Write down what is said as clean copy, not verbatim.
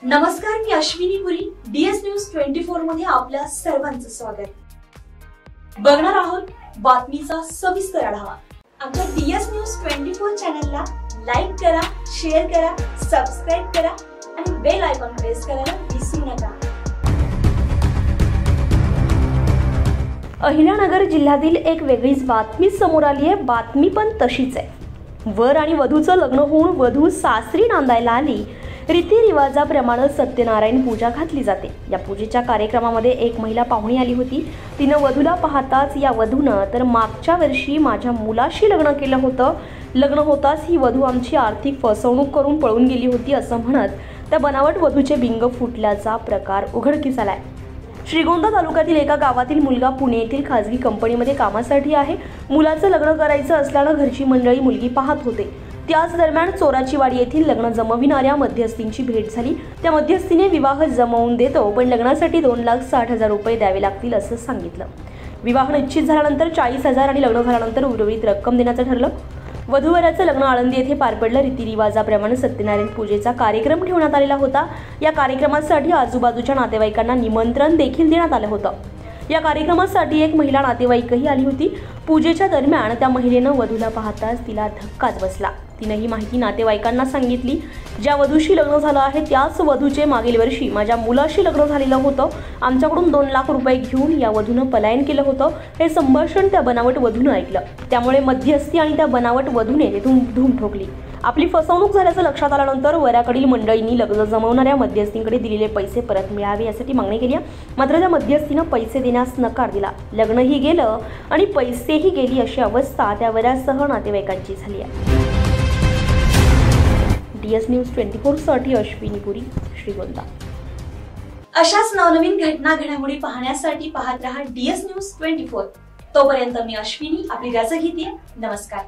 नमस्कार, मी अश्विनी पुरी. DS news 24 मध्ये आपल्या सर्वांचं स्वागत. बघणार आहोत बातमीचा सविस्तर आढावा. आमच्या डीएस न्यूज 24 चॅनलला लाईक करा, शेअर करा, सबस्क्राइब करा आणि बेल आयकॉन प्रेस करायला विसरू नका. अहिल्यानगर जिल्ह्यातील एक वेगळीच बातमी समोर आली आहे. बातमी पण तशीच आहे. वर आणि वधूचं लग्न होऊन वधू सासरी नांदायला आली. रीतिरिवाजाप्रमाणे सत्यनारायण पूजा घातली जाते. या पूजेच्या कार्यक्रमामध्ये एक महिला पाहुणी आली होती. तिनं वधूला पाहताच या वधूनं तर मागच्या वर्षी माझ्या मुलाशी लग्न केलं होतं. लग्न होताच ही वधू आमची आर्थिक फसवणूक करून पळून गेली होती असं म्हणत त्या बनावट वधूचे बिंग फुटल्याचा प्रकार उघडकीस आलाय. श्रीगोंदा तालुक्यातील एका गावातील मुलगा पुणे येथील खाजगी कंपनीमध्ये कामासाठी आहे. मुलाचं लग्न करायचं असल्यानं घरची मंडळी मुलगी पाहत होते. त्याच दरम्यान चोराचीवाडी येथील लग्न जमविणाऱ्या मध्यस्थींची भेट झाली. त्या मध्यस्थीने विवाह जमवून देतो, पण लग्नासाठी 2,60,000 रुपये द्यावे लागतील असं सांगितलं. विवाह निश्चित झाल्यानंतर 40,000 आणि लग्न झाल्यानंतर उर्वरित रक्कम देण्याचं ठरलं. वधूवराचं लग्न आळंदी येथे पार पडलं. रीतिरिवाजाप्रमाणे सत्यनारायण पूजेचा कार्यक्रम ठेवण्यात आलेला होता. या कार्यक्रमासाठी आजूबाजूच्या नातेवाईकांना निमंत्रण देखील देण्यात आलं होतं. या कार्यक्रमासाठी एक महिला नातेवाईकही आली होती. पूजेच्या दरम्यान त्या महिलेनं वधूला पाहताच तिला धक्काच बसला. तिनं ही माहिती नातेवाईकांना सांगितली. ज्या वधूशी लग्न झालं आहे त्याच वधूचे मागील वर्षी माझ्या मुलाशी लग्न झालेलं होतं. आमच्याकडून 2 लाख रुपये घेऊन या वधूनं पलायन केलं होतं. हे संभाषण त्या बनावट वधूनं ऐकलं. त्यामुळे मध्यस्थी आणि त्या बनावट वधूने तिथून धूम ठोकली. आपली फसवणूक झाल्याचं लक्षात आल्यानंतर वराकडील मंडळींनी लग्न जमवणाऱ्या मध्यस्थींकडे दिलेले पैसे परत मिळावे यासाठी मागणी केली. मात्र त्या मध्यस्थीनं पैसे देण्यास नकार दिला. लग्नही गेलं आणि पैसेही गेली अशी अवस्था त्या वरासह नातेवाईकांची झाली आहे. डीएस न्यूज 24 साठी अश्विनी पुरी, श्रीगोंदा. अशाच नवनवीन घटना घडामोडी पाहण्यासाठी पाहत रहा डीएस न्यूज 24. तोपर्यंत मी अश्विनी आपली रजा घेते. नमस्कार.